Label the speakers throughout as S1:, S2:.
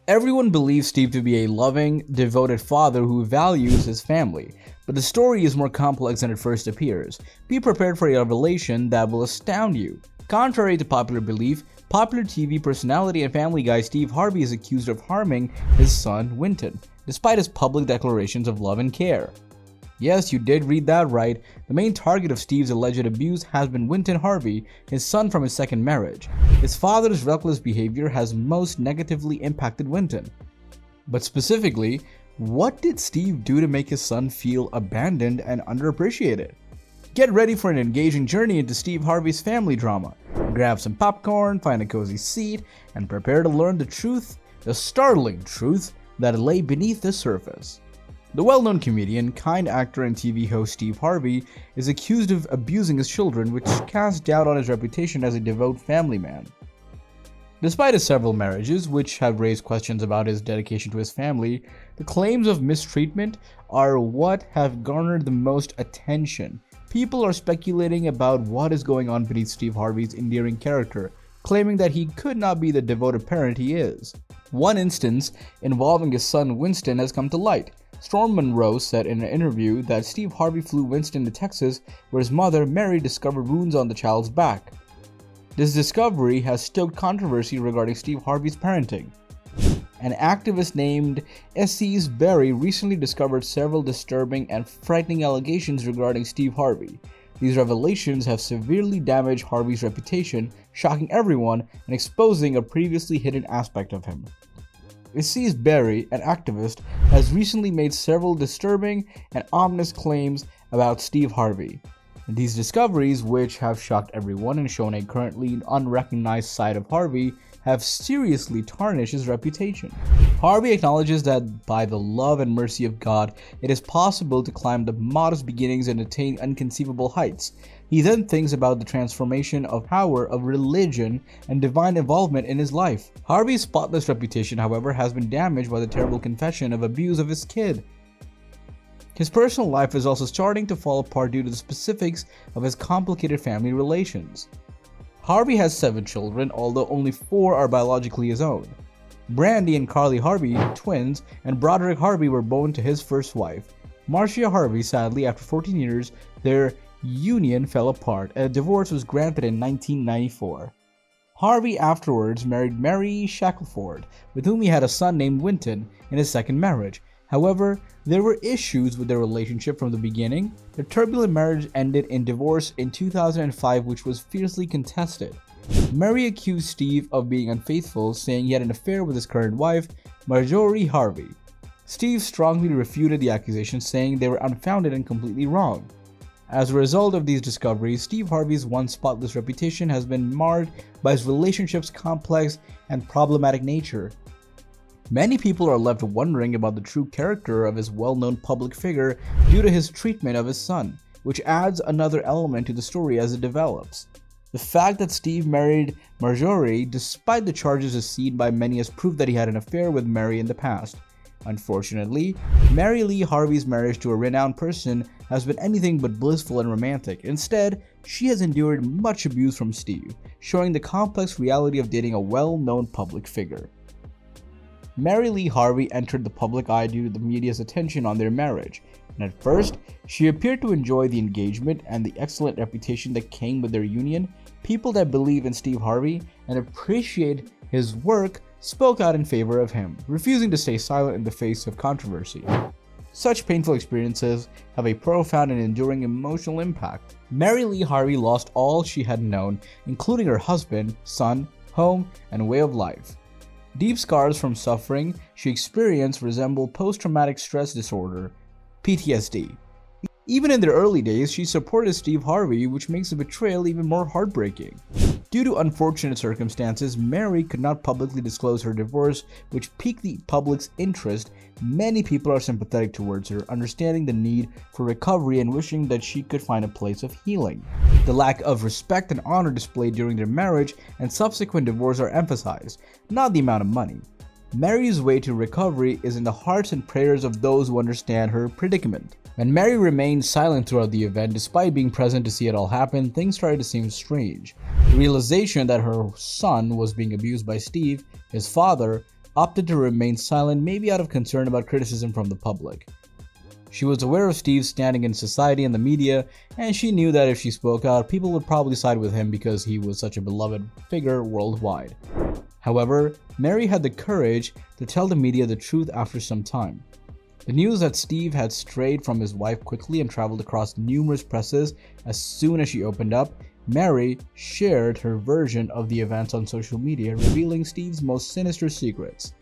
S1: Everyone believes Steve to be a loving, devoted father who values his family, but the story is more complex than it first appears. Be prepared for a revelation that will astound you. Contrary to popular belief, popular TV personality and Family Guy Steve Harvey is accused of harming his son Winton, despite his public declarations of love and care. Yes, you did read that right. The main target of Steve's alleged abuse has been Winton Harvey, his son from his second marriage. His father's reckless behavior has most negatively impacted Winton. But specifically, what did Steve do to make his son feel abandoned and underappreciated? Get ready for an engaging journey into Steve Harvey's family drama. Grab some popcorn, find a cozy seat, and prepare to learn the truth, the startling truth that lay beneath the surface. The well-known comedian, kind actor, and TV host Steve Harvey is accused of abusing his children, which casts doubt on his reputation as a devout family man. Despite his several marriages, which have raised questions about his dedication to his family, the claims of mistreatment are what have garnered the most attention. People are speculating about what is going on beneath Steve Harvey's endearing character, claiming that he could not be the devoted parent he is. One instance involving his son Winston has come to light. Storm Monroe said in an interview that Steve Harvey flew Winston to Texas, where his mother, Mary, discovered wounds on the child's back. This discovery has stoked controversy regarding Steve Harvey's parenting. An activist named Essie Berry recently discovered several disturbing and frightening allegations regarding Steve Harvey. These revelations have severely damaged Harvey's reputation, shocking everyone and exposing a previously hidden aspect of him. Essie Berry, an activist, has recently made several disturbing and ominous claims about Steve Harvey. These discoveries, which have shocked everyone and shown a currently unrecognized side of Harvey, have seriously tarnished his reputation. Harvey acknowledges that by the love and mercy of God, it is possible to climb the modest beginnings and attain inconceivable heights. He then thinks about the transformation of power of religion and divine involvement in his life. Harvey's spotless reputation, however, has been damaged by the terrible confession of abuse of his kid. His personal life is also starting to fall apart due to the specifics of his complicated family relations. Harvey has 7 children, although only 4 are biologically his own. Brandy and Carly Harvey, twins, and Broderick Harvey were born to his first wife. Marcia Harvey, sadly, after 14 years, their union fell apart and a divorce was granted in 1994. Harvey afterwards married Mary Shackelford, with whom he had a son named Winton in his second marriage. However, there were issues with their relationship from the beginning. Their turbulent marriage ended in divorce in 2005, which was fiercely contested. Mary accused Steve of being unfaithful, saying he had an affair with his current wife, Marjorie Harvey. Steve strongly refuted the accusations, saying they were unfounded and completely wrong. As a result of these discoveries, Steve Harvey's once spotless reputation has been marred by his relationship's complex and problematic nature. Many people are left wondering about the true character of his well-known public figure due to his treatment of his son, which adds another element to the story as it develops. The fact that Steve married Marjorie, despite the charges, is seen by many as proof that he had an affair with Mary in the past. Unfortunately, Mary Lee Harvey's marriage to a renowned person has been anything but blissful and romantic. Instead, she has endured much abuse from Steve, showing the complex reality of dating a well-known public figure. Mary Lee Harvey entered the public eye due to the media's attention on their marriage, and at first, she appeared to enjoy the engagement and the excellent reputation that came with their union. People that believe in Steve Harvey and appreciate his work spoke out in favor of him, refusing to stay silent in the face of controversy. Such painful experiences have a profound and enduring emotional impact. Mary Lee Harvey lost all she had known, including her husband, son, home, and way of life. Deep scars from suffering she experienced resemble post-traumatic stress disorder, PTSD. Even in their early days, she supported Steve Harvey, which makes the betrayal even more heartbreaking. Due to unfortunate circumstances, Mary could not publicly disclose her divorce, which piqued the public's interest. Many people are sympathetic towards her, understanding the need for recovery and wishing that she could find a place of healing. The lack of respect and honor displayed during their marriage and subsequent divorce are emphasized, not the amount of money. Mary's way to recovery is in the hearts and prayers of those who understand her predicament. When Mary remained silent throughout the event, despite being present to see it all happen, things started to seem strange. The realization that her son was being abused by Steve, his father, opted to remain silent, maybe out of concern about criticism from the public. She was aware of Steve's standing in society and the media, and she knew that if she spoke out, people would probably side with him because he was such a beloved figure worldwide. However, Mary had the courage to tell the media the truth after some time. The news that Steve had strayed from his wife quickly and traveled across numerous presses as soon as she opened up, Mary shared her version of the events on social media, revealing Steve's most sinister secrets.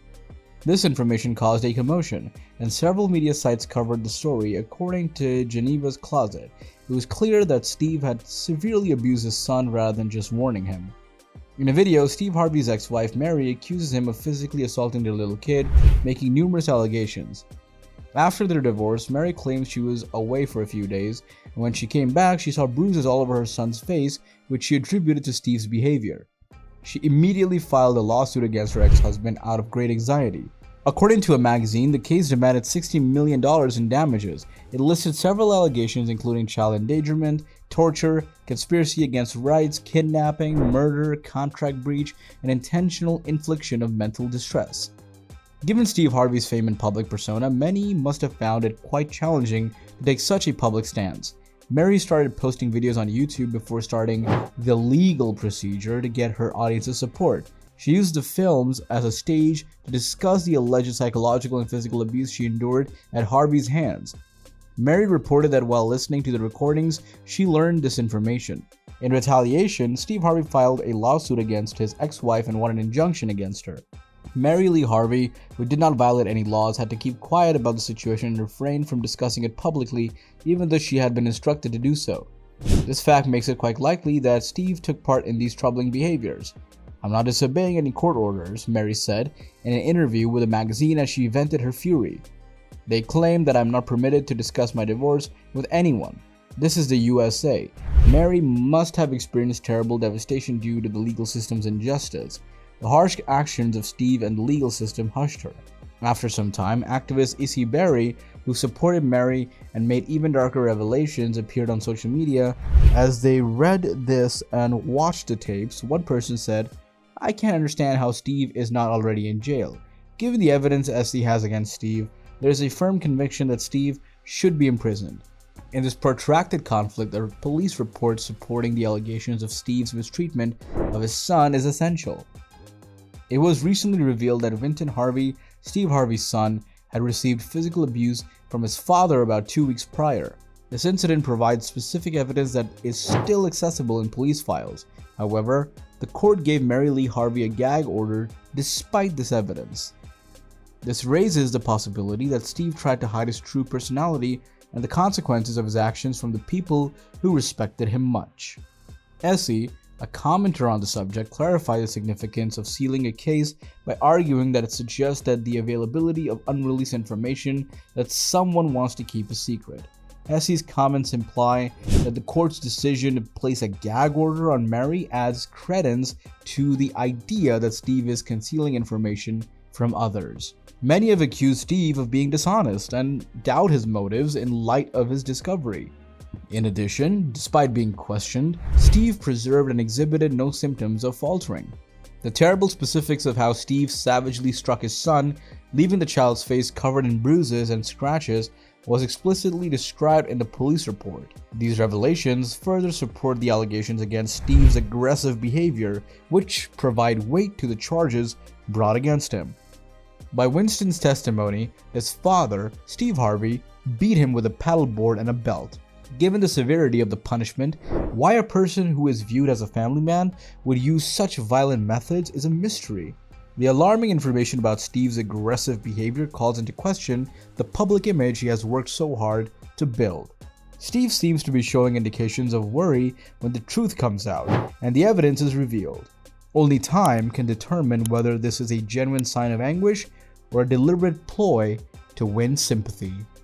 S1: This information caused a commotion, and several media sites covered the story. According to Geneva's Closet, it was clear that Steve had severely abused his son rather than just warning him. In a video, Steve Harvey's ex-wife Mary accuses him of physically assaulting their little kid, making numerous allegations. After their divorce, Mary claims she was away for a few days, and when she came back, she saw bruises all over her son's face, which she attributed to Steve's behavior. She immediately filed a lawsuit against her ex-husband out of great anxiety. According to a magazine, the case demanded $60 million in damages. It listed several allegations including child endangerment, torture, conspiracy against rights, kidnapping, murder, contract breach, and intentional infliction of mental distress. Given Steve Harvey's fame and public persona, many must have found it quite challenging to take such a public stance. Mary started posting videos on YouTube before starting the legal procedure to get her audience's support. She used the films as a stage to discuss the alleged psychological and physical abuse she endured at Harvey's hands. Mary reported that while listening to the recordings, she learned this information. In retaliation, Steve Harvey filed a lawsuit against his ex-wife and won an injunction against her. Mary Lee Harvey, who did not violate any laws, had to keep quiet about the situation and refrain from discussing it publicly, even though she had been instructed to do so. This fact makes it quite likely that Steve took part in these troubling behaviors. "I'm not disobeying any court orders," Mary said in an interview with a magazine as she vented her fury. "They claim that I'm not permitted to discuss my divorce with anyone. This is the USA." Mary must have experienced terrible devastation due to the legal system's injustice. The harsh actions of Steve and the legal system hushed her. After some time, activist Issy Berry, who supported Mary and made even darker revelations, appeared on social media. As they read this and watched the tapes, one person said, "I can't understand how Steve is not already in jail. Given the evidence Essie has against Steve, there is a firm conviction that Steve should be imprisoned." In this protracted conflict, a police report supporting the allegations of Steve's mistreatment of his son is essential. It was recently revealed that Vinton Harvey, Steve Harvey's son, had received physical abuse from his father about 2 weeks prior. This incident provides specific evidence that is still accessible in police files. However, the court gave Mary Lee Harvey a gag order despite this evidence. This raises the possibility that Steve tried to hide his true personality and the consequences of his actions from the people who respected him much. Essie, a commenter on the subject, clarified the significance of sealing a case by arguing that it suggests that the availability of unreleased information that someone wants to keep a secret. Essie's comments imply that the court's decision to place a gag order on Mary adds credence to the idea that Steve is concealing information from others. Many have accused Steve of being dishonest and doubt his motives in light of his discovery. In addition, despite being questioned, Steve preserved and exhibited no symptoms of faltering. The terrible specifics of how Steve savagely struck his son, leaving the child's face covered in bruises and scratches, was explicitly described in the police report. These revelations further support the allegations against Steve's aggressive behavior, which provide weight to the charges brought against him. By Winston's testimony, his father, Steve Harvey, beat him with a paddleboard and a belt. Given the severity of the punishment, why a person who is viewed as a family man would use such violent methods is a mystery. The alarming information about Steve's aggressive behavior calls into question the public image he has worked so hard to build. Steve seems to be showing indications of worry when the truth comes out and the evidence is revealed. Only time can determine whether this is a genuine sign of anguish or a deliberate ploy to win sympathy.